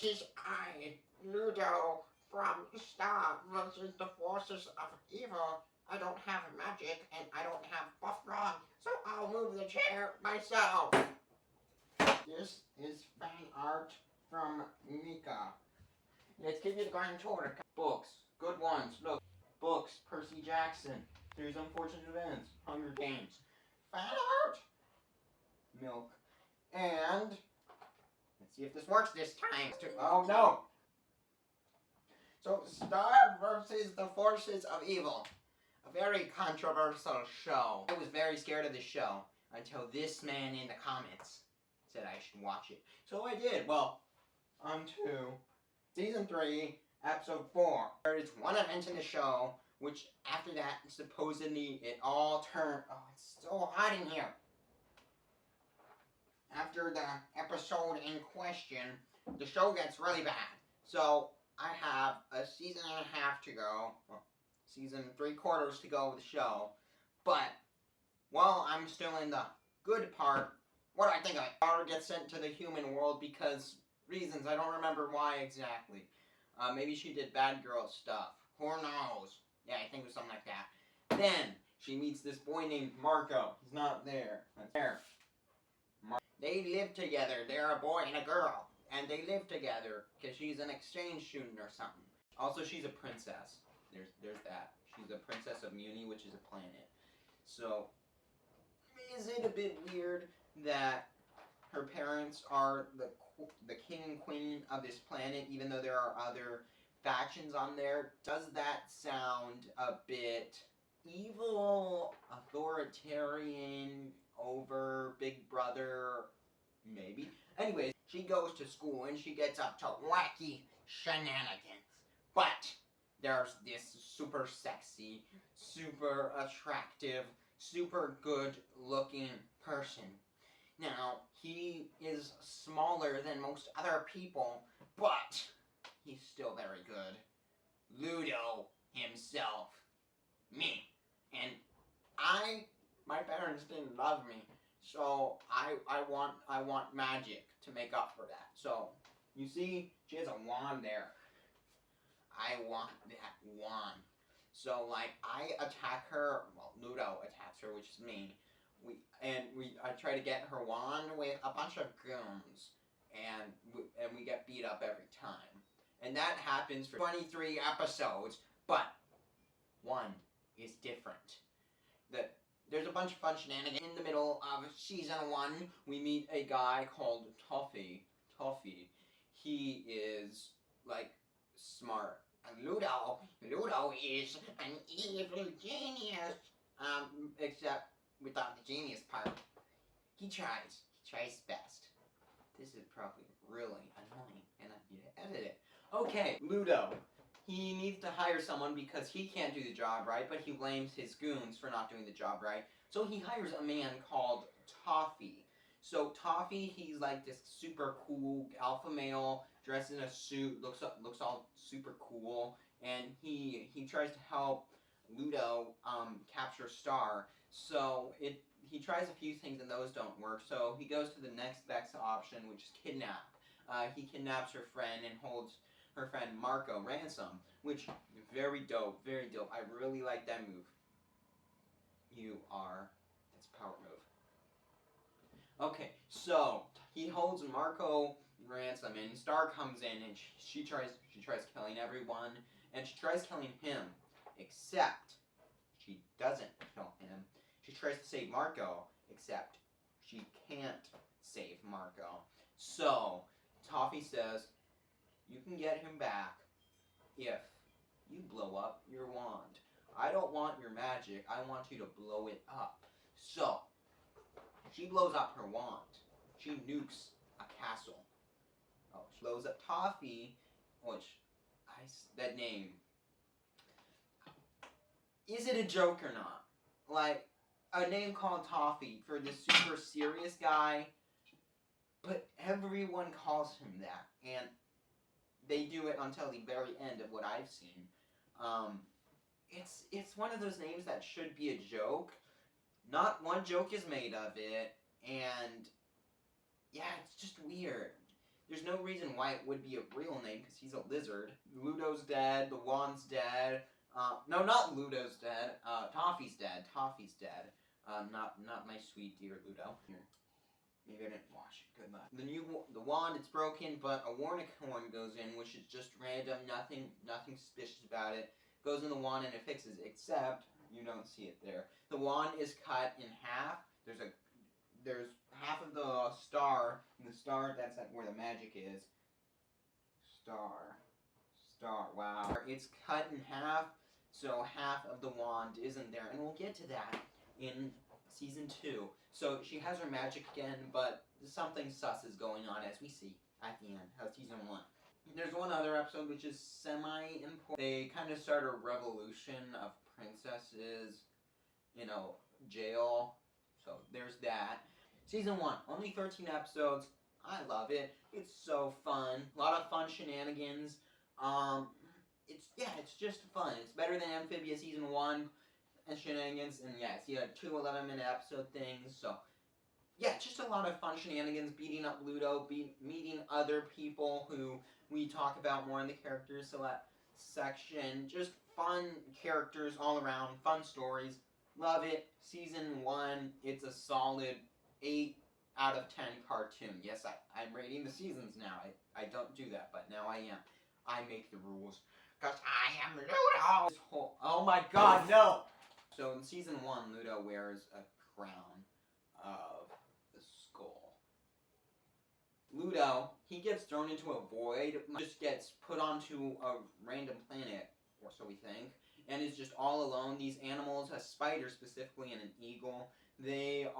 'Tis I, Ludo, from Star versus the forces of evil. I don't have magic and I don't have buff rod, so I'll move the chair myself. This is fan art from Mika. Let's give you the grand tour. Books, good ones. Look, books, Percy Jackson, There's Unfortunate Events, Hunger Games. Fan art, milk, and let's see if this works this time. Oh no! So, Star versus the Forces of Evil. A very controversial show. I was very scared of this show until this man in the comments said I should watch it. So I did. Well, on to Season 3, Episode 4. There is one event in the show, which after that, supposedly, it all turned... Oh, it's so hot in here. After the episode in question, the show gets really bad. So, I have a season and a half to go. Well, season 3/4 to go with the show. But, while I'm still in the good part, what do I think of it? Daughter gets sent to the human world because reasons. I don't remember why exactly. Maybe she did bad girl stuff. Who knows? Yeah, I think it was something like that. Then, she meets this boy named Marco. He's not there. That's there. They live together. They're a boy and a girl. And they live together because she's an exchange student or something. Also, she's a princess. There's that. She's a princess of Muni, which is a planet. So, is it a bit weird that her parents are the king and queen of this planet, even though there are other factions on there? Does that sound a bit evil, authoritarian, over Big Brother? Maybe. Anyways, she goes to school and she gets up to wacky shenanigans. But there's this super sexy, super attractive, super good looking person. Now, he is smaller than most other people, but he's still very good. Ludo himself. Me. And my parents didn't love me, so I want magic to make up for that. So, you see, she has a wand there. I want that wand. So, like, I attack her, well, Ludo attacks her, which is me. I try to get her wand with a bunch of goons, and we get beat up every time. And that happens for 23 episodes, but one is different. There's a bunch of fun shenanigans. In the middle of season 1, we meet a guy called Toffee. He is, like, smart. And Ludo is an evil genius. Except without the genius part. He tries his best. This is probably really annoying, and I need to edit it. Okay, Ludo. He needs to hire someone because he can't do the job right, but he blames his goons for not doing the job right. So he hires a man called Toffee. So Toffee, he's like this super cool alpha male, dressed in a suit, looks all super cool, and he tries to help Ludo capture Star. So he tries a few things and those don't work. So he goes to the next best option, which is kidnap. He kidnaps her friend and holds her friend Marco ransom, which very dope. I really like that move. That's a power move. Okay, so he holds Marco ransom, and Star comes in, and she tries killing everyone, and she tries killing him, except she doesn't kill him. She tries to save Marco, except she can't save Marco. So Toffee says, you can get him back if you blow up your wand. I don't want your magic. I want you to blow it up. So, she blows up her wand. She nukes a castle. Oh, she blows up Toffee, that name. Is it a joke or not? Like, a name called Toffee for this super serious guy, but everyone calls him that, and they do it until the very end of what I've seen. It's one of those names that should be a joke. Not one joke is made of it, and yeah, it's just weird. there's no reason why it would be a real name because he's a lizard. Ludo's dead. The wand's dead. No, not Ludo's dead. Toffee's dead. Toffee's dead. Not my sweet dear Ludo. Here. Maybe I didn't wash it. Good luck. The wand, it's broken, but a warnicorn goes in, which is just random. Nothing suspicious about it. Goes in the wand and it fixes it. Except you don't see it there. The wand is cut in half. There's half of the star. The star, that's like where the magic is. Star. Wow. It's cut in half, so half of the wand isn't there, and we'll get to that in season 2. So she has her magic again, but something sus is going on, as we see at the end of season 1. There's one other episode which is semi-important. They kind of start a revolution of princesses, jail. So there's that. Season 1, only 13 episodes. I love it. It's so fun. A lot of fun shenanigans. It's just fun. It's better than Amphibia season 1 and shenanigans. And yes, you had 2 11-minute episode things. So yeah, just a lot of fun shenanigans. Beating up Ludo, meeting other people who we talk about more in the characters select section. Just fun characters all around. Fun stories. Love it. Season 1, it's a solid 8 out of 10 cartoon. Yes, I'm rating the seasons now. I don't do that, but now I am. I make the rules. Because I am Ludo! Oh my god, no! So in season 1, Ludo wears a crown of the skull. Ludo, he gets thrown into a void, just gets put onto a random planet, or so we think, and is just all alone. These animals, a spider specifically and an eagle, they're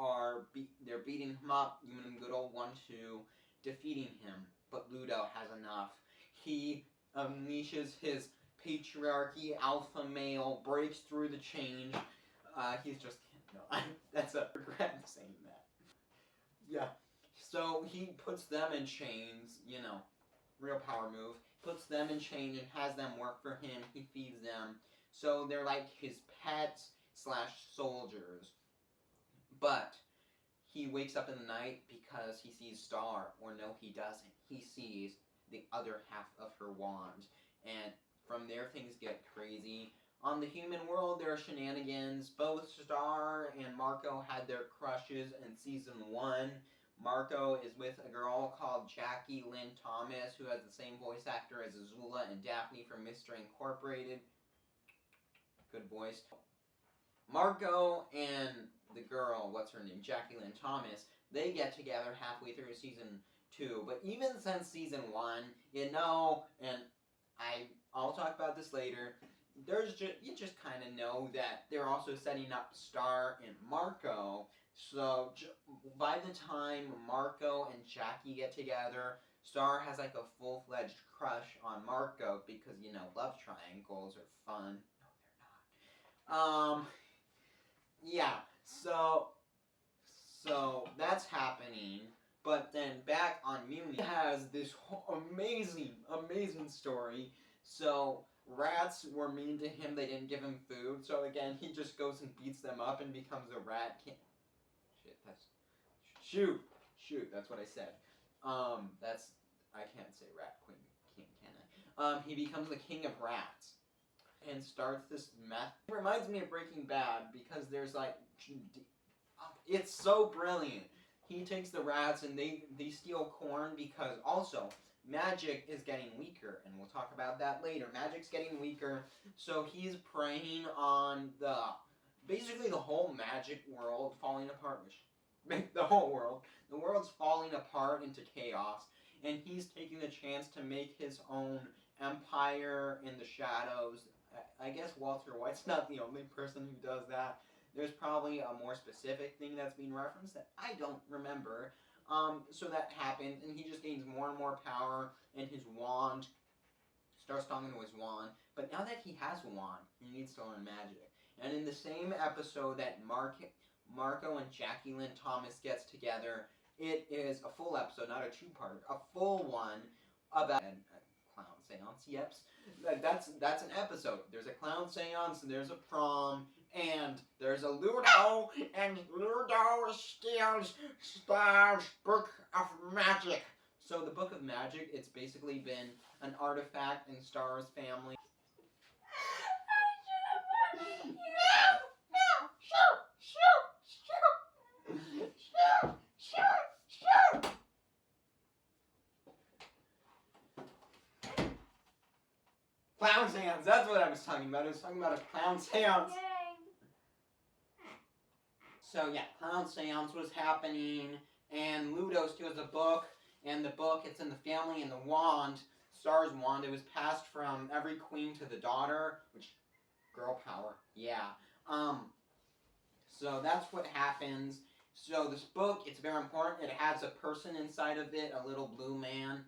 beating him up, giving him good old 1-2, defeating him. But Ludo has enough. He unleashes his patriarchy, alpha male, breaks through the chain. That's a regret saying that. Yeah. So he puts them in chains, real power move. Puts them in chains and has them work for him. He feeds them. So they're like his pets / soldiers. But he wakes up in the night because he sees Star, or no, he doesn't. He sees the other half of her wand, and from there things get crazy. On the human world, there are shenanigans. Both Star and Marco had their crushes in season 1. Marco is with a girl called Jackie Lynn Thomas, who has the same voice actor as Azula and Daphne from Mystery Incorporated. Good voice. Marco and the girl, what's her name, Jackie Lynn Thomas, they get together halfway through season 2. But even since season 1, and I'll talk about this later, you just kind of know that they're also setting up Star and Marco. So by the time Marco and Jackie get together, Star has like a full-fledged crush on Marco because, love triangles are fun. No, they're not. Yeah, so that's happening. But then back on Muni, he has this amazing story. So rats were mean to him. They didn't give him food. So again, he just goes and beats them up and becomes a rat king. Shoot, that's what I said. I can't say rat king, can I? He becomes the king of rats and starts this meth. It reminds me of Breaking Bad because there's it's so brilliant. He takes the rats and they steal corn because also magic is getting weaker, and we'll talk about that later. Magic's getting weaker, so he's preying on basically the whole magic world falling apart. The world's falling apart into chaos, and he's taking the chance to make his own empire in the shadows. I guess Walter White's not the only person who does that. There's probably a more specific thing that's being referenced that I don't remember. So that happens, and he just gains more and more power, and his wand starts talking to his wand. But now that he has a wand, he needs to learn magic. And in the same episode that Marco and Jackie Lynn Thomas gets together, it is a full episode, not a 2-part, a full one about a clown seance. Yep, that's an episode. There's a clown seance, and there's a prom, and there's a Ludo, and Ludo steals Star's book of magic. So the Book of Magic, it's basically been an artifact in Star's family. Clown's hands, that's what I was talking about. I was talking about a clown's hands. So yeah, clown seance was happening, and Ludo steals a book, and the book, it's in the family, and the wand, Star's wand, it was passed from every queen to the daughter, which, girl power, yeah. So that's what happens. So this book, it's very important. It has a person inside of it, a little blue man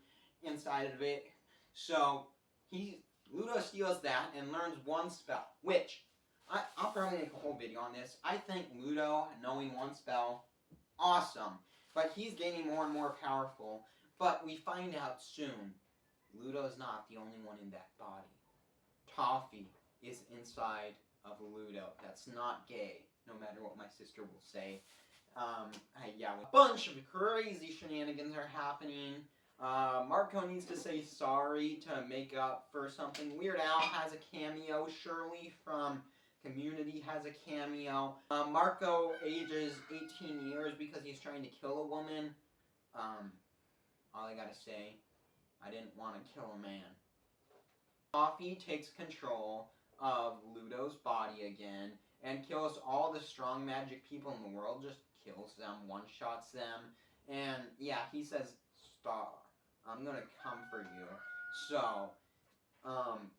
inside of it. So Ludo steals that and learns one spell, which I'll probably make a whole video on this. I think Ludo knowing one spell, awesome. But he's getting more and more powerful. But we find out soon, Ludo's not the only one in that body. Toffee is inside of Ludo. That's not gay, no matter what my sister will say. Yeah, a bunch of crazy shenanigans are happening. Marco needs to say sorry to make up for something. Weird Al has a cameo. Shirley from Community has a cameo. Marco ages 18 years because he's trying to kill a woman. All I gotta say, I didn't want to kill a man. Toffee takes control of Ludo's body again and kills all the strong magic people in the world. Just kills them, one-shots them. And yeah, he says, Star, I'm gonna come for you. So,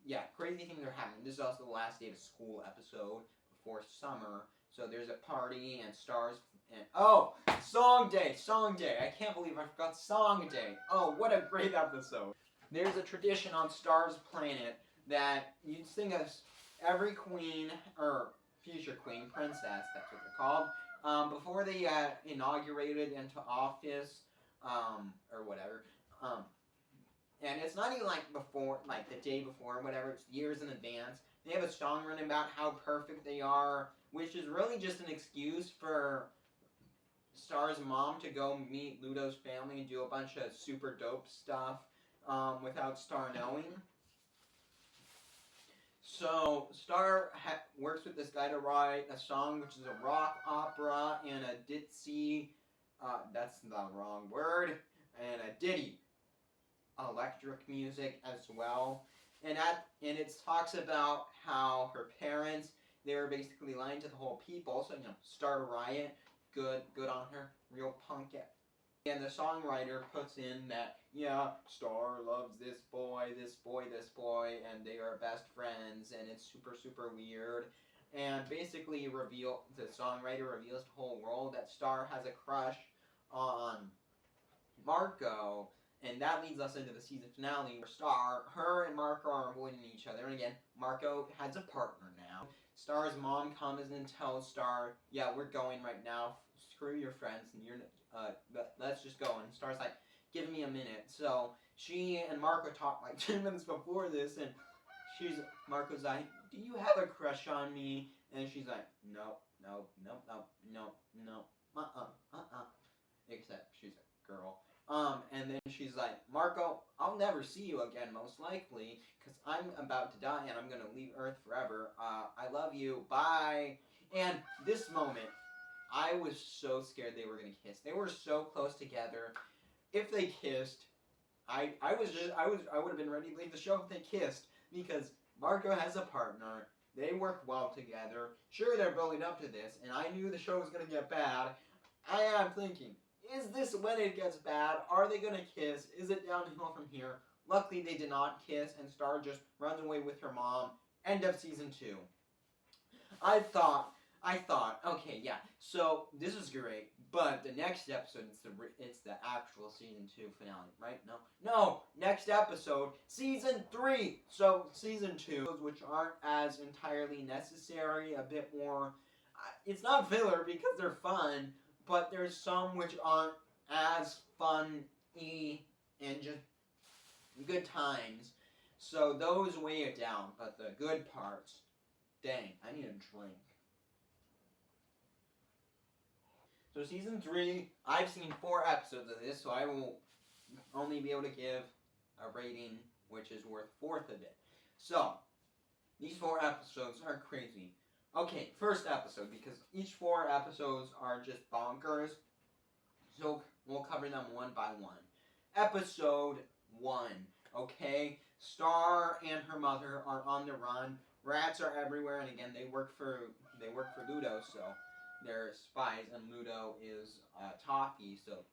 yeah, crazy things are happening. This is also the last day of school episode before summer. So there's a party and Stars and oh, song day. I can't believe I forgot song day. Oh, what a great episode. There's a tradition on Star's planet that you'd sing us every queen or future queen, princess, that's what they're called, before they inaugurated into office, or whatever. And it's not even like before, like the day before, or whatever. It's years in advance. They have a song written about how perfect they are, which is really just an excuse for Star's mom to go meet Ludo's family and do a bunch of super dope stuff without Star knowing. So Star works with this guy to write a song, which is a rock opera and a ditzy, that's the wrong word, and a ditty, electric music as well. And it talks about how her parents, they were basically lying to the whole people, so start a riot. Good on her, real punk. And the songwriter puts in that, yeah, Star loves this boy, and they are best friends, and it's super, super weird. And basically the songwriter reveals to the whole world that Star has a crush on Marco, and that leads us into the season finale where her and Marco are avoiding each other, and again, Marco has a partner now. Star's mom comes and tells Star, yeah, we're going right now, screw your friends, and let's just go. And Star's like, give me a minute. So she and Marco talked like 10 minutes before this, and Marco's like, do you have a crush on me? And she's like, no, except she's a girl. And then she's like, Marco, I'll never see you again, most likely, because I'm about to die and I'm gonna leave Earth forever. I love you, bye. And this moment, I was so scared they were gonna kiss. They were so close together. If they kissed, I would have been ready to leave the show if they kissed, because Marco has a partner. They work well together. Sure, they're building up to this, and I knew the show was gonna get bad. I am thinking, is this when it gets bad? Are they gonna kiss? Is it downhill from here? Luckily, they did not kiss, and Star just runs away with her mom. End of season 2. I thought, okay, yeah, so this is great, but the next episode, it's the actual season 2 finale, right? No, next episode, season 3. So season 2, which aren't as entirely necessary, a bit more, it's not filler because they're fun, but there's some which aren't as fun-y and just good times. So those weigh it down, but the good parts, dang, I need a drink. So season 3, I've seen 4 episodes of this, so I will only be able to give a rating which is worth fourth of it. So, these 4 episodes are crazy. Okay, first episode, because each 4 episodes are just bonkers. So, we'll cover them one by one. Episode 1. Okay, Star and her mother are on the run. Rats are everywhere, and again, they work for Ludo, so they're spies, and Ludo is Toffee, so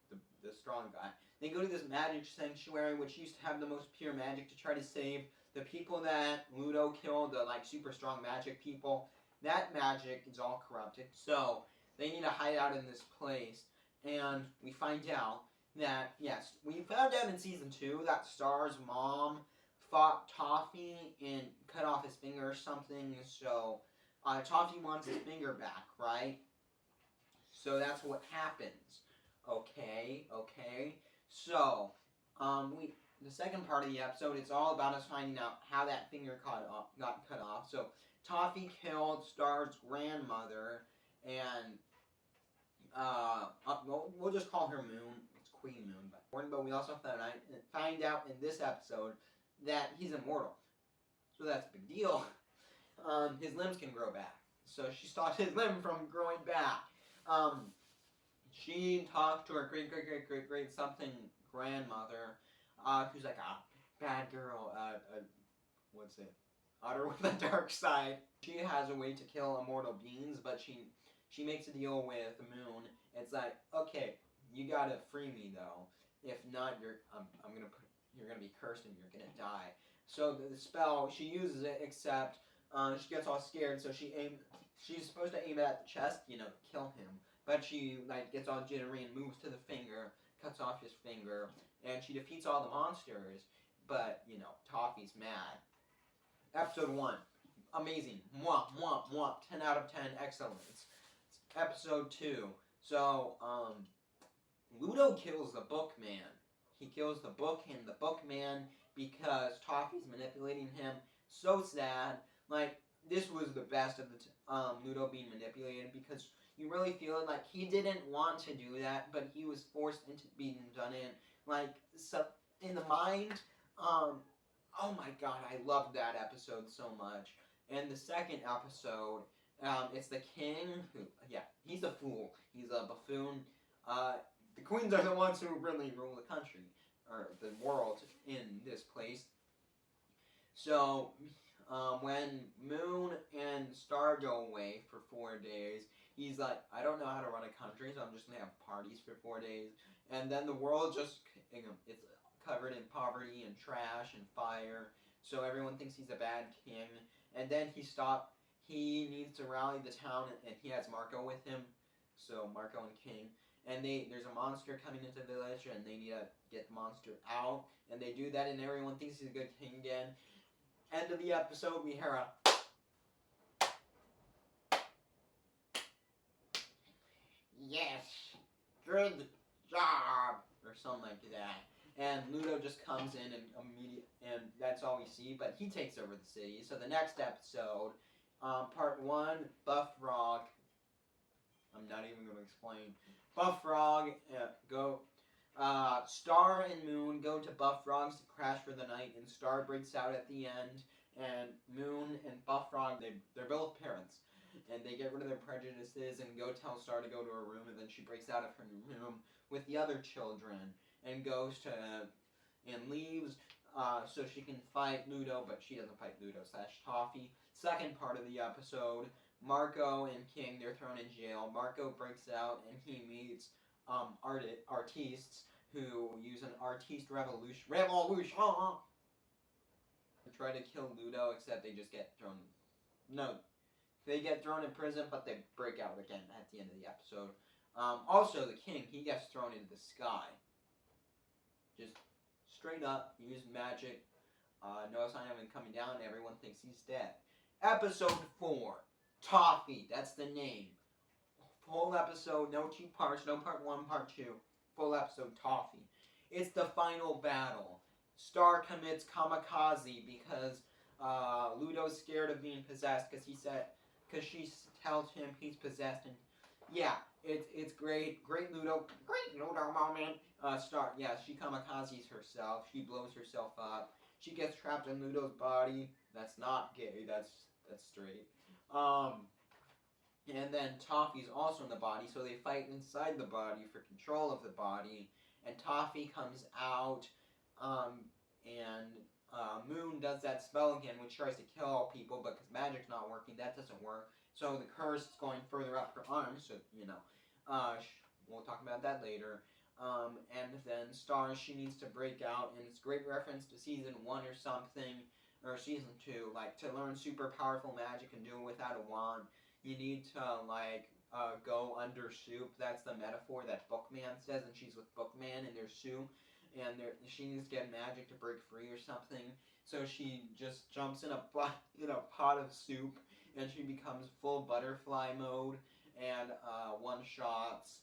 the strong guy. They go to this magic sanctuary, which used to have the most pure magic, to try to save the people that Ludo killed, the like super strong magic people. That magic is all corrupted, so they need to hide out in this place. And we find out that, yes, we found out in season 2 that Star's mom fought Toffee and cut off his finger or something, so Toffee wants his finger back, right? So that's what happens. Okay. So, the second part of the episode, it's all about us finding out how that finger got cut off. So, Toffee killed Star's grandmother, and we'll just call her Moon. It's Queen Moon, but we also find out in this episode that he's immortal. So that's a big deal. His limbs can grow back. So she stopped his limb from growing back. She talked to her great something grandmother, who's like a bad girl, what's it? Otter with a dark side. She has a way to kill immortal beings, but she makes a deal with Moon. It's like, okay, you gotta free me though. If not, you're gonna be cursed and you're gonna die. So the spell, she uses it, except she gets all scared. So she's supposed to aim it at the chest, kill him. But she gets all jittery and moves to the finger, cuts off his finger, and she defeats all the monsters. But Toffee's mad. Episode 1. Amazing. Mwah, mwah, mwah. 10 out of 10. Excellence. Episode 2. So, Ludo kills the Bookman. He kills the book and the Bookman because Toffee's manipulating him. So sad. This was the best of the Ludo being manipulated, because you really feel like he didn't want to do that, but he was forced into being done in. So in the mind, oh my god, I loved that episode so much. And the second episode, it's the king who, he's a fool. He's a buffoon. The queens are the ones who really rule the country, or the world in this place. So, when Moon and Star go away for 4 days, he's like, I don't know how to run a country, so I'm just going to have parties for 4 days. And then the world just, it's covered in poverty and trash and fire, so everyone thinks he's a bad king. And then he needs to rally the town, and he has Marco with him, so Marco and King. And there's a monster coming into the village, and they need to get the monster out. And they do that, and everyone thinks he's a good king again. End of the episode, we hear a yes, good job, or something like that. And Ludo just comes in and that's all we see. But he takes over the city. So the next episode, part 1, Buff Frog. I'm not even going to explain. Buff Frog, Star and Moon go to Buff Frog's to crash for the night, and Star breaks out at the end, and Moon and Buff Frog, they're both parents, and they get rid of their prejudices and go tell Star to go to her room, and then she breaks out of her room with the other children and leaves so she can fight Ludo, but she doesn't fight Ludo / Toffee. Second part of the episode, Marco and King, they're thrown in jail. Marco breaks out and he meets artistes who use an artiste revolution to try to kill Ludo, except they just get thrown. No, they get thrown in prison, but they break out again at the end of the episode. Also, the king, he gets thrown into the sky. Just straight up, use magic. No sign of him coming down. Everyone thinks he's dead. Episode 4. Toffee, that's the name. Full episode, no 2 parts, no part 1, part 2. Full episode, Toffee. It's the final battle. Star commits kamikaze because Ludo's scared of being possessed because she tells him he's possessed, and It's great. Great Ludo moment. She kamikazes herself. She blows herself up. She gets trapped in Ludo's body. That's not gay. That's straight. And then Toffee's also in the body, so they fight inside the body for control of the body. And Toffee comes out, and Moon does that spell again, which tries to kill all people, but because magic's not working, that doesn't work. So the curse is going further up her arms, so, we'll talk about that later. And then Star, she needs to break out, and it's a great reference to season 1 or something, or season 2, like, to learn super powerful magic and do it without a wand. You need to, go under soup. That's the metaphor that Bookman says, and she's with Bookman, and there's soup, and she needs to get magic to break free or something. So she just jumps in a pot of soup, and she becomes full butterfly mode, and one-shots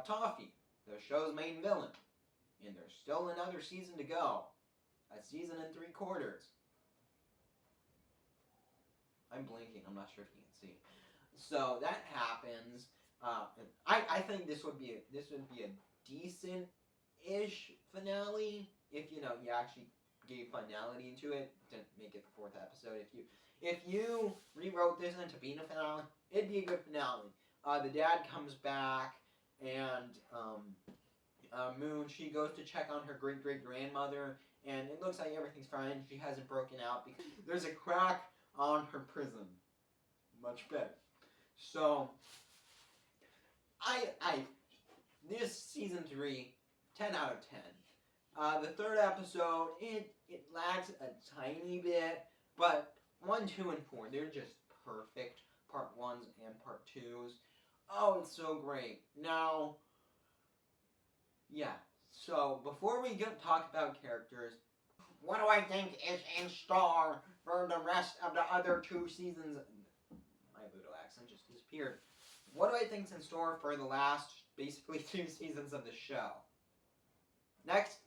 Toffee, the show's main villain. And there's still another season to go. A season and 3/4. I'm blinking. I'm not sure if you can see. So that happens. I think this would be a decent-ish finale if you actually gave finality into it to make it the 4th episode. If you rewrote this into being a finale, it'd be a good finale. The dad comes back, and Moon, she goes to check on her great-great-grandmother, and it looks like everything's fine. She hasn't broken out because there's a crack on her prison. Much better. So, this season 3, 10 out of 10. The 3rd episode, it lags a tiny bit, but 1, 2, and 4, they're just perfect. Part 1s and part 2s. Oh, it's so great. Now, yeah. So, before we talk about characters, what do I think is in store for the rest of the other 2 seasons? My Ludo accent just disappeared. What do I think's in store for the last, basically, 2 seasons of the show? Next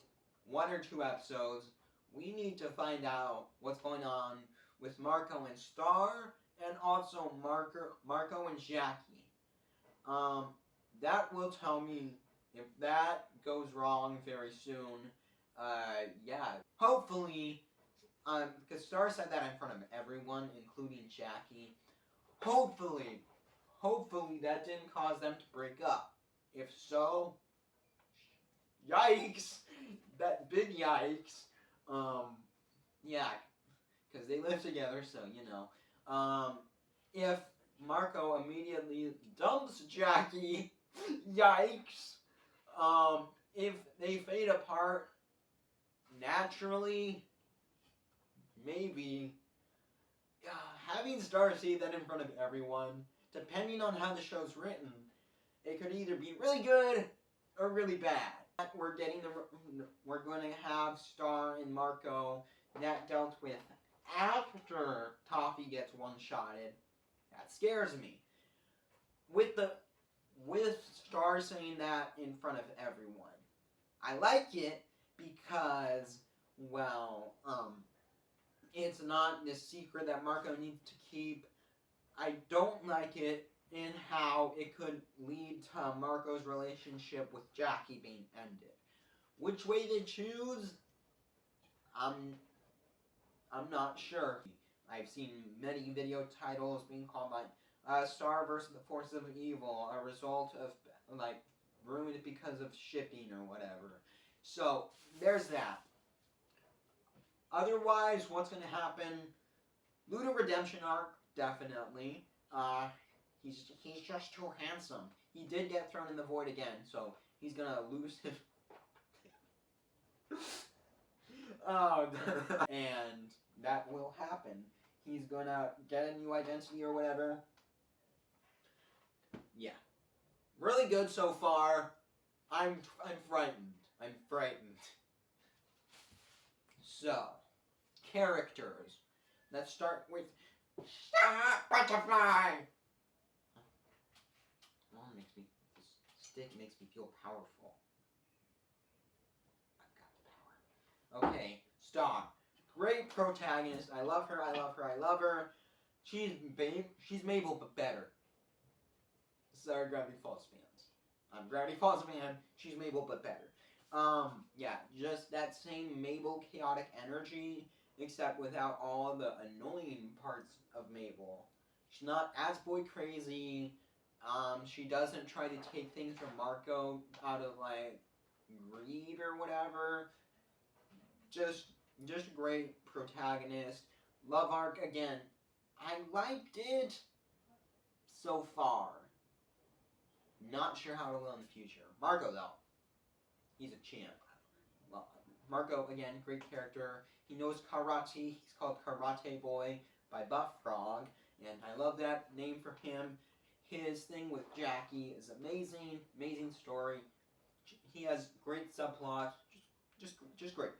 1 or 2 episodes, we need to find out what's going on with Marco and Star, and also Marco and Jackie. That will tell me if that goes wrong very soon. Hopefully, because Star said that in front of everyone, including Jackie. Hopefully that didn't cause them to break up. If so, yikes! That big yikes. Because they live together, so if Marco immediately dumps Jackie, yikes. If they fade apart naturally, maybe. Having Star say that in front of everyone, depending on how the show's written, it could either be really good or really bad. We're going to have Star and Marco that dealt with after Toffee gets one-shotted. That scares me. With Star saying that in front of everyone. I like it because, it's not this secret that Marco needs to keep. I don't like it in how it could lead to Marco's relationship with Jackie being ended. Which way they choose, I'm not sure. I've seen many video titles being called like Star versus the Force of Evil, a result of ruined because of shipping or whatever. So there's that. Otherwise, what's going to happen? Ludo redemption arc, definitely. He's just too handsome. He did get thrown in the void again, so he's gonna lose his. And that will happen. He's gonna get a new identity or whatever. Yeah, really good so far. I'm frightened. I'm frightened. So, characters. Let's start with Stop, Butterfly! This stick makes me feel powerful. I've got the power. Okay, Star. Great protagonist. I love her, I love her, I love her. She's Mabel, but better. Sorry, Gravity Falls fans. I'm Gravity Falls fan. She's Mabel, but better. Yeah, just that same Mabel chaotic energy, except without all the annoying parts of Mabel. She's not as boy crazy. She doesn't try to take things from Marco out of like greed or whatever. Just a great protagonist. Love arc again. I liked it so far. Not sure how it'll go in the future. Marco though, he's a champ. Marco again, great character. He knows karate. He's called Karate Boy by Buff Frog, and I love that name for him. His thing with Jackie is amazing. Amazing story. He has great subplots. Just great.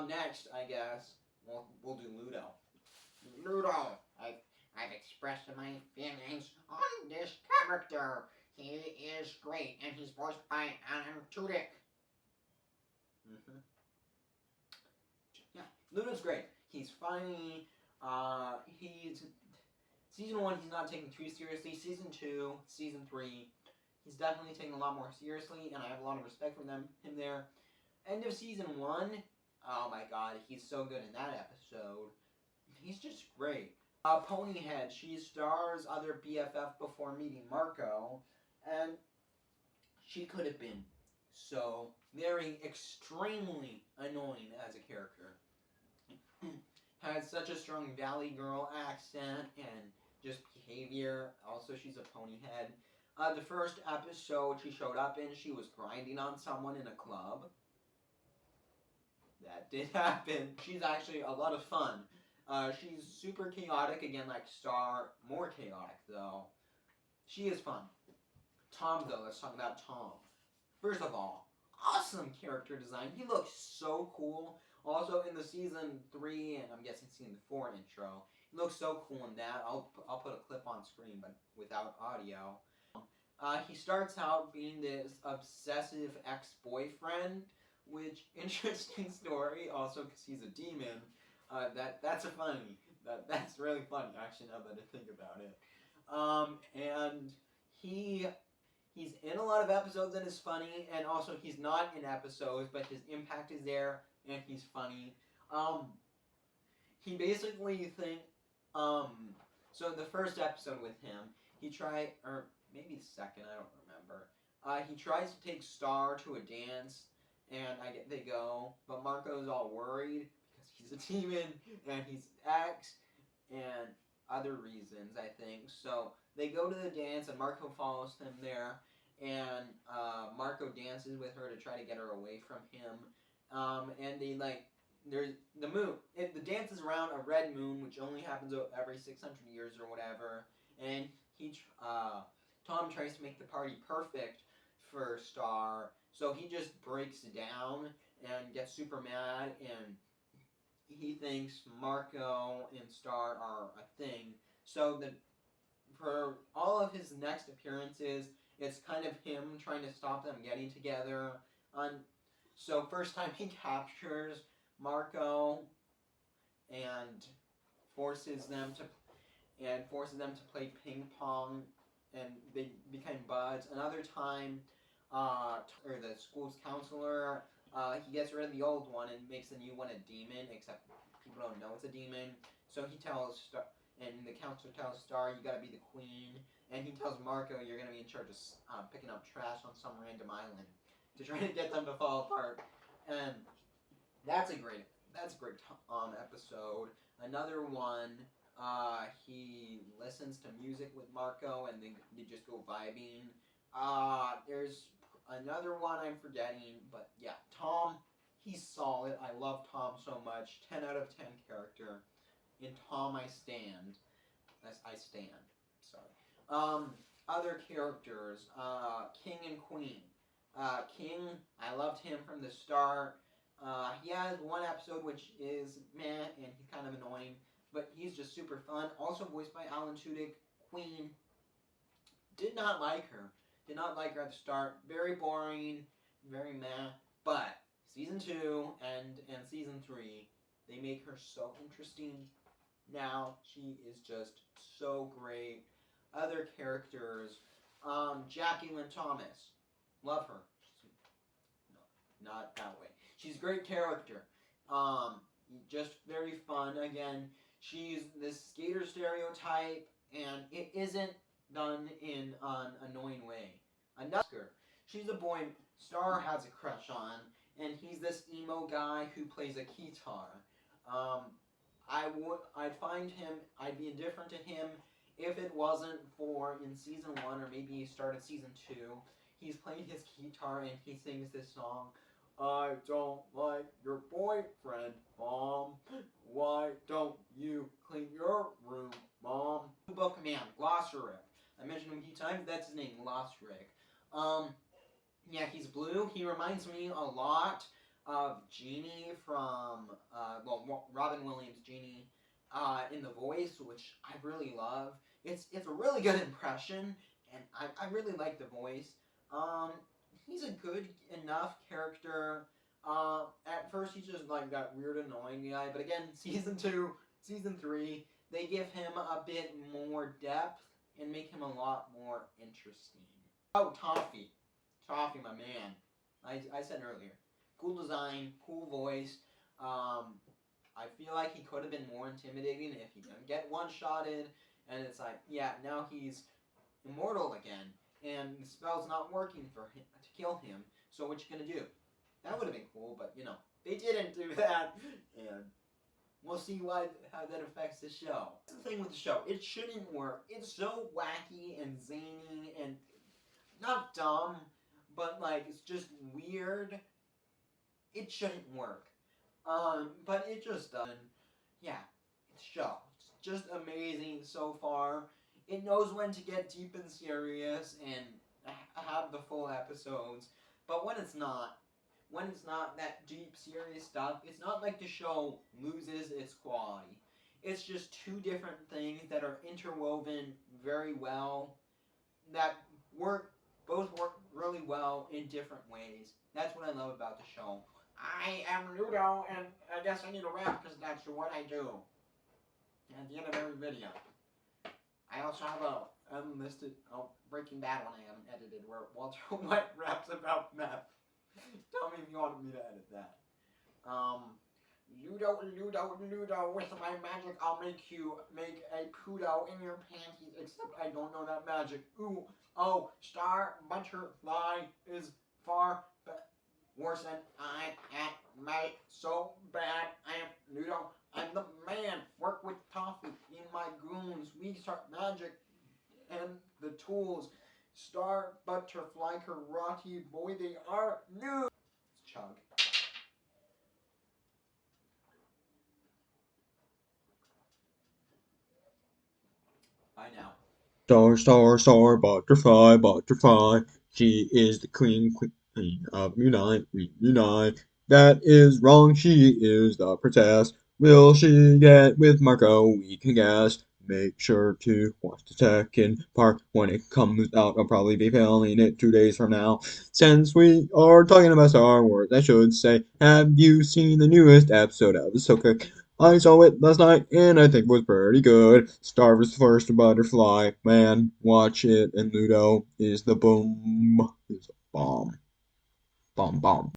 Next, I guess we'll do Ludo. Ludo. I've expressed my feelings on this character. He is great, and he's voiced by Alan Tudyk. Mm-hmm. Yeah, Ludo's great. He's funny. He's season 1. He's not taken too seriously. Season 2, season 3, he's definitely taken a lot more seriously, and I have a lot of respect for him there. End of season 1. Oh my God, he's so good in that episode. He's just great. Ponyhead, she stars other BFF before meeting Marco, and she could have been so very extremely annoying as a character. Had such a strong Valley Girl accent and just behavior. Also, she's a Ponyhead. The first episode she showed up in, she was grinding on someone in a club. That did happen. She's actually a lot of fun. She's super chaotic, again, like Star. More chaotic, though. She is fun. Tom, though, let's talk about Tom. First of all, awesome character design. He looks so cool. Also, in the season 3, and I'm guessing season 4 intro, he looks so cool in that. I'll put a clip on screen, but without audio. He starts out being this obsessive ex-boyfriend, which, interesting story, also because he's a demon. That's really funny, actually, now that I think about it. And he's in a lot of episodes and is funny, and also he's not in episodes, but his impact is there, and he's funny. He basically so the first episode with him, he tried, or maybe the second, I don't remember. He tries to take Star to a dance, and they go, but Marco's all worried because he's a demon and he's ex and other reasons, I think. So they go to the dance, and Marco follows them there, and Marco dances with her to try to get her away from him. And there's the moon. The dance is around a red moon, which only happens every 600 years or whatever. And Tom tries to make the party perfect for Star, so he just breaks down and gets super mad, and he thinks Marco and Star are a thing. So for all of his next appearances, it's kind of him trying to stop them getting together. So first time he captures Marco and forces them to play ping pong, and they become buds. Another time, or the school's counselor, he gets rid of the old one and makes the new one a demon, except people don't know it's a demon. So he tells Star, and the counselor tells Star, you gotta be the queen, and he tells Marco, you're gonna be in charge of picking up trash on some random island to try to get them to fall apart. And that's a great episode. Another one, he listens to music with Marco, and they just go vibing. There's another one I'm forgetting, but yeah, Tom, he's solid. I love Tom so much. 10 out of 10 character. In Tom, I stand. I stand. Sorry. Other characters, King and Queen. King, I loved him from the start. He has one episode which is meh, and he's kind of annoying, but he's just super fun. Also voiced by Alan Tudyk. Queen, did not like her. Did not like her at the start. Very boring, very meh. But season 2 and season 3, they make her so interesting. Now she is just so great. Other characters, Jackie Lynn Thomas. love her. No, not that way. She's a great character. Um, just very fun. Again, she's this skater stereotype, and it isn't done in an annoying way. Another, she's a boy Star has a crush on, and he's this emo guy who plays a guitar. Um, I'd find him, I'd be indifferent to him if it wasn't for in season one or maybe he started season two. He's playing his guitar and he sings this song. I don't like your boyfriend, Mom. Why don't you clean your room, Mom? Book man, Glossaric. I mentioned him a few times. That's his name, Glossaric. Yeah, he's blue. He reminds me a lot of Genie from, Robin Williams' Genie in The Voice, which I really love. It's a really good impression, and I really like The Voice. Um, he's a good enough character. At first, he's just like that weird, annoying guy, but again, season two, season three, they give him a bit more depth and make him a lot more interesting. Oh, Toffee. Toffee, my man. I said earlier. Cool design, cool voice. I feel like he could have been more intimidating if he didn't get one-shotted. And it's like, yeah, now he's immortal again. And the spell's not working for him to kill him. So what you gonna do? That would have been cool, but they didn't do that. And we'll see how that affects the show. That's the thing with the show. It shouldn't work. It's so wacky and zany and not dumb, but like it's just weird. It shouldn't work. But it just doesn't. Yeah, it's a show. It's just amazing so far. It knows when to get deep and serious and have the full episodes. But when it's not that deep, serious stuff, it's not like the show loses its quality. It's just two different things that are interwoven very well, that work both work really well in different ways. That's what I love about the show. I am Ludo, and I guess I need a rap because that's what I do at the end of every video. I also have a unlisted Breaking Bad one I haven't edited where Walter White raps about meth. Tell me if you want me to edit that. Ludo, Ludo, Ludo, with my magic I'll make you make a poodle in your panties, except I don't know that magic. Ooh, oh, Star Butterfly is far worse than I at my so bad. I am Ludo, I'm the man. Work with Toffee in my goons. We start magic and the tools. Star Butterfly Karate, boy, they are new. Chug. Bye now. Star, star, star, butterfly, butterfly. She is the queen of Unite, we unite. That is wrong, she is the princess. Will she get with Marco? We can guess. Make sure to watch the second part when it comes out. I'll probably be filming it 2 days from now. Since we are talking about Star Wars, I should say, have you seen the newest episode of Ahsoka? I saw it last night and I think it was pretty good. Star was first butterfly. Man, watch it. And Ludo is the boom. Is a bomb. Bomb, bomb.